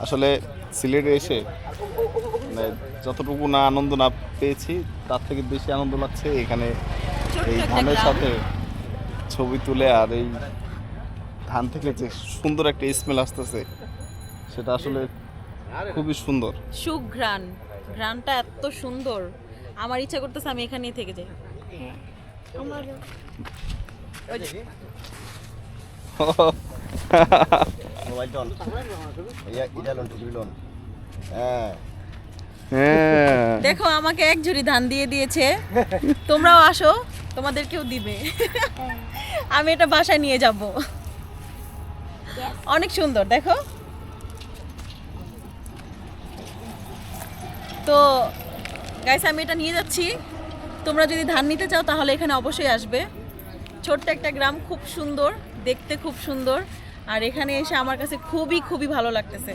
আসলে সিলেটে এসে মানে যতটুকু না আনন্দ না পেয়েছি তার থেকে বেশি আনন্দ লাগছে এখানে ছোট্ট এই একটা ধানের গ্রাম। সাথে ছবি তুলে। আর এই ধান থেকে যে সুন্দর একটা স্মেল আসতেছে সেটা আসলে খুবই সুন্দর। সুঘ্রাণ, ঘ্রাণটা এত সুন্দর, আমার ইচ্ছা করতেছে আমি এখানেই থেকে যাই। আমারও। ওই যে, মোবাইলটা অন এটা লোন টুকরি লোন। হ্যাঁ হ্যাঁ দেখো আমাকে এক ঝুড়ি ধান দিয়ে দিয়েছে, তোমরাও আসো, তোমাদেরকেও দিবে। আমি এটা বাসায় নিয়ে যাব। অনেক সুন্দর দেখো। তো গাইস আমি এটা নিয়ে যাচ্ছি, তোমরা যদি ধান নিতে চাও তাহলে এখানে অবশ্যই আসবে। ছোট্ট একটা গ্রাম, খুব সুন্দর দেখতে, খুব সুন্দর। আর এখানে এসে আমার কাছে খুবই খুবই ভালো লাগতেছে।